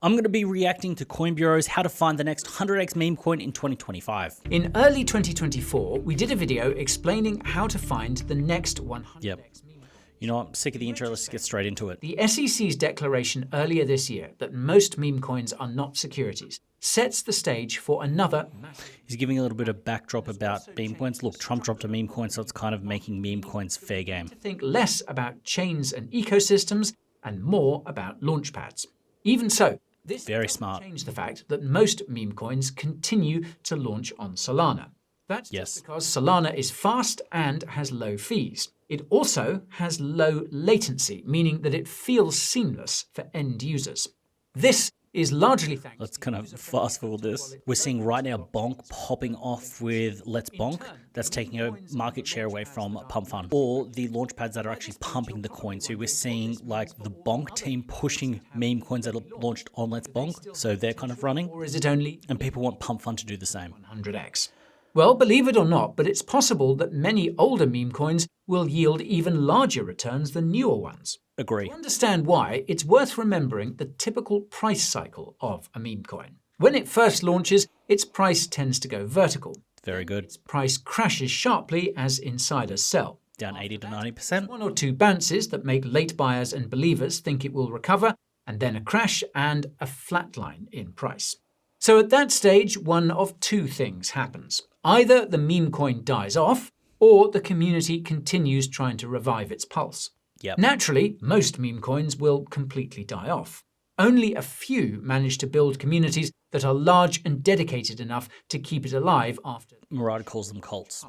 I'm going to be reacting to Coin Bureau's how to find the next 100x meme coin in 2025. In early 2024, we did a video explaining how to find the next 100x meme coin. You know what? I'm sick of the intro. Let's get straight into it. The SEC's declaration earlier this year that most meme coins are not securities sets the stage for another massive... He's giving a little bit of backdrop about meme coins. Look, Trump dropped a meme coin, so it's kind of making meme coins fair game. To think less about chains and ecosystems and more about launchpads. Even so, this Very doesn't smart. change the fact that most meme coins continue to launch on Solana. That's just because Solana is fast and has low fees. It also has low latency, meaning that it feels seamless for end users. This is largely thanks Let's kind of fast forward this. We're seeing right now Bonk popping off with Let's Bonk. That's taking a market share away from Pump Fund, or the launch pads that are actually pumping the coin. So we're seeing like the Bonk team pushing meme coins that are launched on Let's Bonk. So they're kind of running. Or is it only... And people want Pump Fund to do the same. 100x. Well, believe it or not, but it's possible that many older meme coins will yield even larger returns than newer ones. Agree. To understand why, it's worth remembering the typical price cycle of a meme coin. When it first launches, its price tends to go vertical. Very good. Its price crashes sharply as insiders sell. Down 80 to 90%. One or two bounces that make late buyers and believers think it will recover, and then a crash and a flatline in price. So at that stage, one of two things happens. Either the meme coin dies off, or the community continues trying to revive its pulse. Yep. Naturally, most meme coins will completely die off. Only a few manage to build communities that are large and dedicated enough to keep it alive after. Murad calls them cults.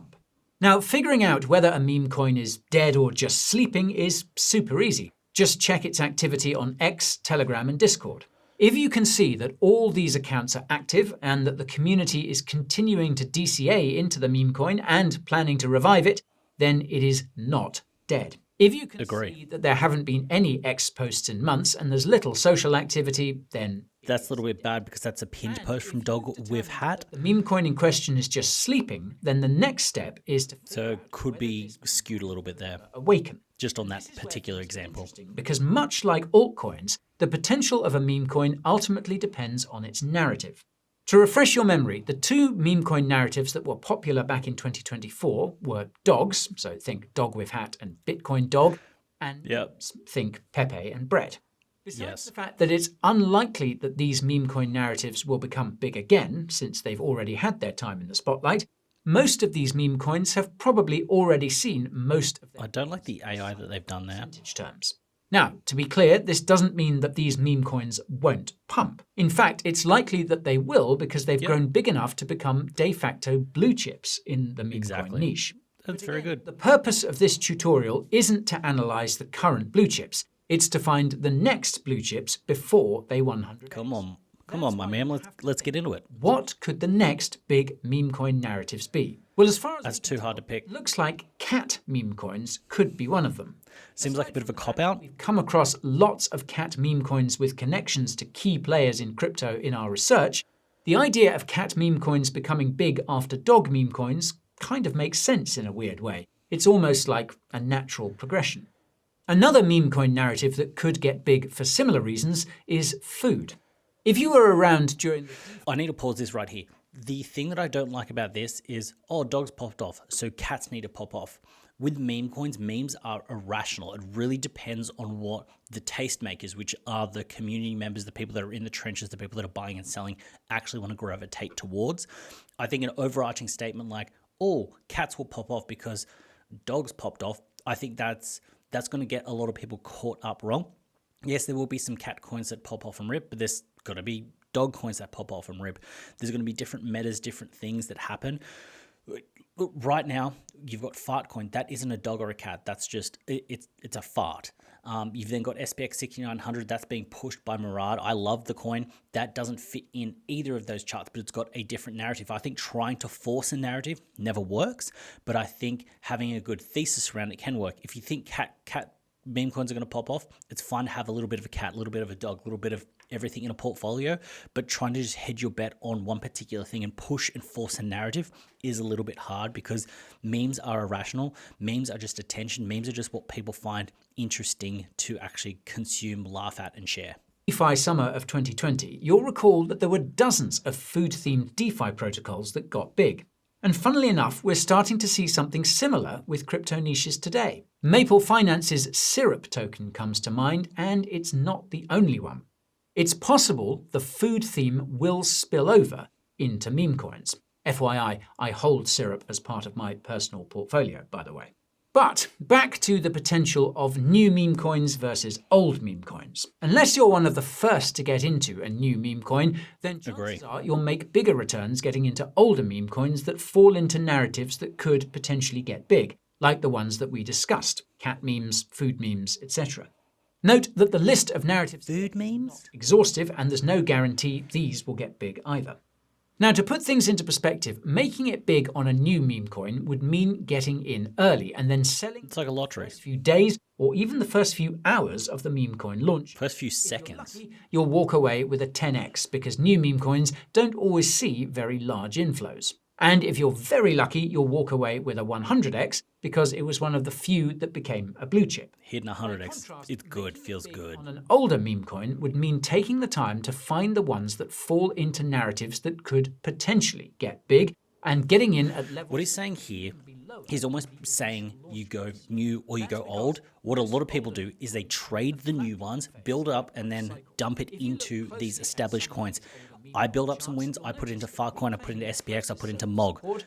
Now, figuring out whether a meme coin is dead or just sleeping is super easy. Just check its activity on X, Telegram, and Discord. If you can see that all these accounts are active and that the community is continuing to DCA into the meme coin and planning to revive it, then it is not dead. If you can see that there haven't been any X posts in months and there's little social activity, then... That's a little bit bad because that's a pinned post from Dog with Hat. The meme coin in question is just sleeping, then the next step is to... So could be skewed a little bit there. Awaken. Just on that particular example. Because much like altcoins, the potential of a meme coin ultimately depends on its narrative. To refresh your memory, the two meme coin narratives that were popular back in 2024 were dogs, so think Dog with Hat and Bitcoin Dog, and think Pepe and Brett. Besides the fact that it's unlikely that these meme coin narratives will become big again, since they've already had their time in the spotlight, most of these meme coins have probably already seen most of their... I don't like the AI that they've done there. ...terms. Now, to be clear, this doesn't mean that these meme coins won't pump. In fact, it's likely that they will because they've grown big enough to become de facto blue chips in the meme coin niche. That's very good. The purpose of this tutorial isn't to analyze the current blue chips. It's to find the next blue chips before they 100. Come on, my man. Let's get into it. What could the next big meme coin narratives be? Well, as far as that's too hard to pick. Looks like cat meme coins could be one of them. Seems like a bit of a cop-out. We've come across lots of cat meme coins with connections to key players in crypto in our research. The idea of cat meme coins becoming big after dog meme coins kind of makes sense in a weird way. It's almost like a natural progression. Another meme coin narrative that could get big for similar reasons is food. If you were around during the... I need to pause this right here. The thing that I don't like about this is, oh, dogs popped off, so cats need to pop off. With meme coins, memes are irrational. It really depends on what the tastemakers, which are the community members, the people that are in the trenches, the people that are buying and selling, actually want to gravitate towards. I think an overarching statement like, oh, cats will pop off because dogs popped off, I think that's going to get a lot of people caught up wrong. Yes, there will be some cat coins that pop off and rip, but there's going to be dog coins that pop off and rip. There's going to be different metas, different things that happen. Right now, you've got fart coin. That isn't a dog or a cat. That's just, it's a fart. You've then got SPX 6900. That's being pushed by Murad. I love the coin. That doesn't fit in either of those charts, but it's got a different narrative. I think trying to force a narrative never works, but I think having a good thesis around it can work. If you think cat meme coins are going to pop off, it's fun to have a little bit of a cat, a little bit of a dog, a little bit of everything in a portfolio, but trying to just hedge your bet on one particular thing and push and force a narrative is a little bit hard because memes are irrational. Memes are just attention. Memes are just what people find interesting to actually consume, laugh at, and share. DeFi summer of 2020, you'll recall that there were dozens of food-themed DeFi protocols that got big. And funnily enough, we're starting to see something similar with crypto niches today. Maple Finance's Syrup token comes to mind, and it's not the only one. It's possible the food theme will spill over into meme coins. FYI, I hold Syrup as part of my personal portfolio, by the way. But back to the potential of new meme coins versus old meme coins. Unless you're one of the first to get into a new meme coin, then chances are you'll make bigger returns getting into older meme coins that fall into narratives that could potentially get big, like the ones that we discussed: cat memes, food memes, etc. Note that the list of narratives Food memes? is not exhaustive, and there's no guarantee these will get big either. Now, to put things into perspective, making it big on a new meme coin would mean getting in early and then selling. It's like a lottery. The first few days or even the first few hours of the meme coin launch. First few If seconds. you're lucky, you'll walk away with a 10x because new meme coins don't always see very large inflows. And if you're very lucky, you'll walk away with a 100x because it was one of the few that became a blue chip. Hitting 100x. It's good, feels good. On an older meme coin would mean taking the time to find the ones that fall into narratives that could potentially get big and getting in at levels. What he's saying here, he's almost saying you go new or you go old. What a lot of people do is they trade the new ones, build up, and then dump it into these established coins. I build up some wins, I put it into Filecoin, I put it into SPX, I put it into MOG.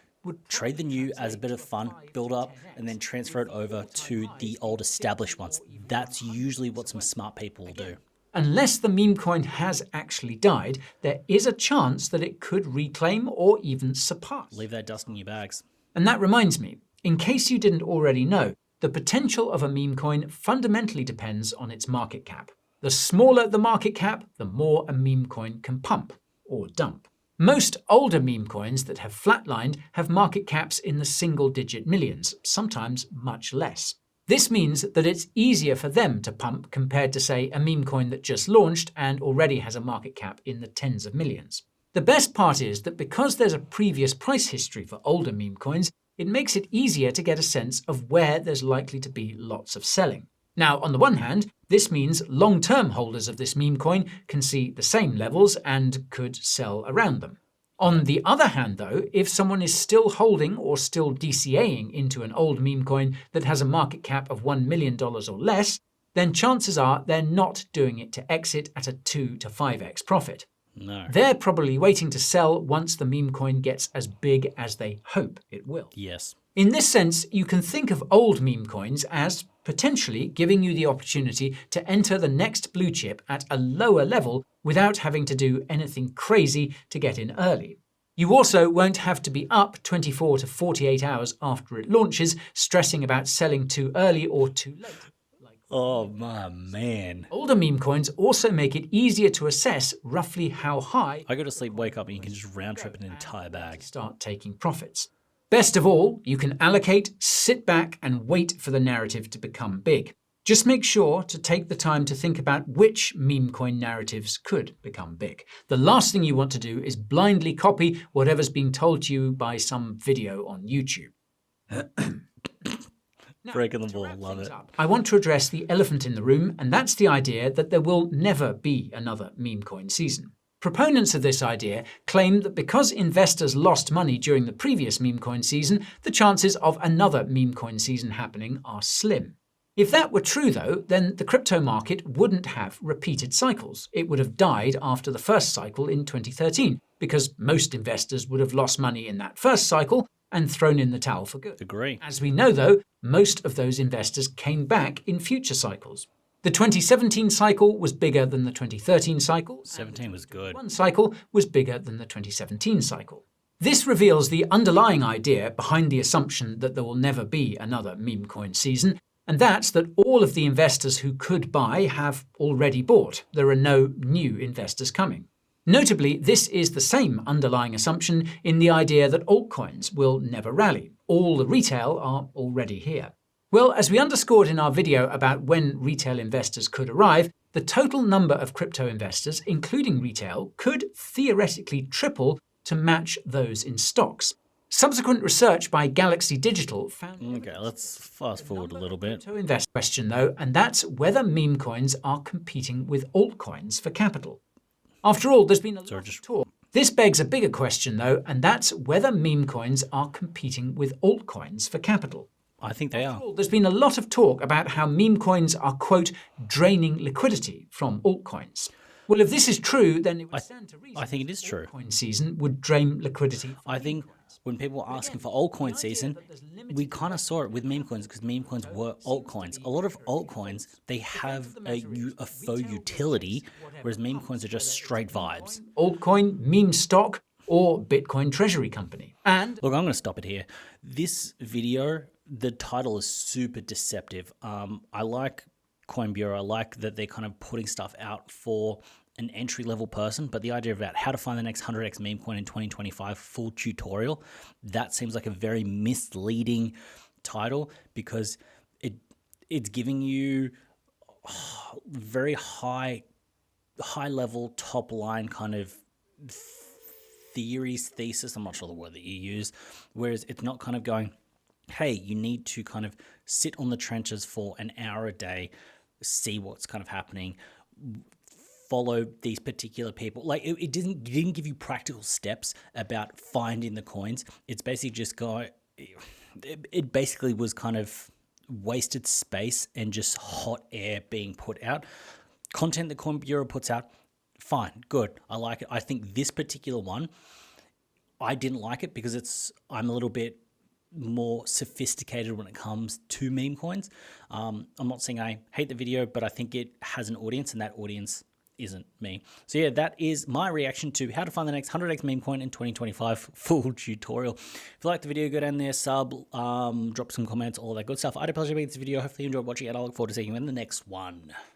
Trade the new as a bit of fun, build up, and then transfer it over to the old established ones. That's usually what some smart people will do. Unless the meme coin has actually died, there is a chance that it could reclaim or even surpass. Leave that dust in your bags. And that reminds me, in case you didn't already know, the potential of a meme coin fundamentally depends on its market cap. The smaller the market cap, the more a meme coin can pump or dump. Most older meme coins that have flatlined have market caps in the single-digit millions, sometimes much less. This means that it's easier for them to pump compared to, say, a meme coin that just launched and already has a market cap in the tens of millions. The best part is that because there's a previous price history for older meme coins, it makes it easier to get a sense of where there's likely to be lots of selling. Now, on the one hand, this means long-term holders of this meme coin can see the same levels and could sell around them. On the other hand, though, if someone is still holding or still DCAing into an old meme coin that has a market cap of $1 million or less, then chances are they're not doing it to exit at a 2 to 5x profit. No. They're probably waiting to sell once the meme coin gets as big as they hope it will. Yes. In this sense, you can think of old meme coins as potentially giving you the opportunity to enter the next blue chip at a lower level without having to do anything crazy to get in early. You also won't have to be up 24 to 48 hours after it launches, stressing about selling too early or too late. Oh, my man. Older meme coins also make it easier to assess roughly how high I go to sleep, wake up, and you can just round trip an entire bag. start taking profits. Best of all, you can allocate, sit back, and wait for the narrative to become big. Just make sure to take the time to think about which meme coin narratives could become big. The last thing you want to do is blindly copy whatever's being told to you by some video on YouTube. Breaking the ball, love it. I want to address the elephant in the room, and that's the idea that there will never be another meme coin season. Proponents of this idea claim that because investors lost money during the previous meme coin season, the chances of another meme coin season happening are slim. If that were true, though, then the crypto market wouldn't have repeated cycles. It would have died after the first cycle in 2013, because most investors would have lost money in that first cycle and thrown in the towel for good. Agree. As we know, though, most of those investors came back in future cycles. The 2017 cycle was bigger than the 2013 cycle. 17 was good. One cycle was bigger than the 2017 cycle. This reveals the underlying idea behind the assumption that there will never be another meme coin season, and that's that all of the investors who could buy have already bought. There are no new investors coming. Notably, this is the same underlying assumption in the idea that altcoins will never rally. All the retail are already here. Well, as we underscored in our video about when retail investors could arrive, the total number of crypto investors, including retail, could theoretically triple to match those in stocks. Subsequent research by Galaxy Digital found Okay, let's fast forward a little bit. to invest question though, and that's whether meme coins are competing with altcoins for capital. After all, there's been a lot of talk. This begs a bigger question though, and that's whether meme coins are competing with altcoins for capital. I think they are. There's been a lot of talk about how meme coins are, quote, draining liquidity from altcoins. Well, if this is true, then it would stand to reason. I think it is true. Altcoin season would drain liquidity. I think when people were asking for altcoin season, we kind of saw it with meme coins because meme coins were altcoins. A lot of altcoins, they have a faux utility, whereas meme coins are just straight vibes. Altcoin, meme stock, or Bitcoin treasury company. And look, I'm going to stop it here. This video, the title is super deceptive. I like Coin Bureau. I like that they're kind of putting stuff out for an entry-level person, but the idea about how to find the next 100x meme coin in 2025 full tutorial, that seems like a very misleading title because it's giving you very high level, top line kind of thesis. I'm not sure the word that you use, whereas it's not kind of going, hey, you need to kind of sit on the trenches for an hour a day, see what's kind of happening, follow these particular people. Like it didn't give you practical steps about finding the coins. It's basically just it basically was kind of wasted space and just hot air being put out. Content that Coin Bureau puts out, fine, good. I like it. I think this particular one, I didn't like it because I'm a little bit more sophisticated when it comes to meme coins. I'm not saying I hate the video, but I think it has an audience and that audience isn't me. So yeah, that is my reaction to how to find the next 100x meme coin in 2025 full tutorial. If you liked the video, go down there, sub, drop some comments, all that good stuff. I had a pleasure making this video. Hopefully you enjoyed watching it. I look forward to seeing you in the next one.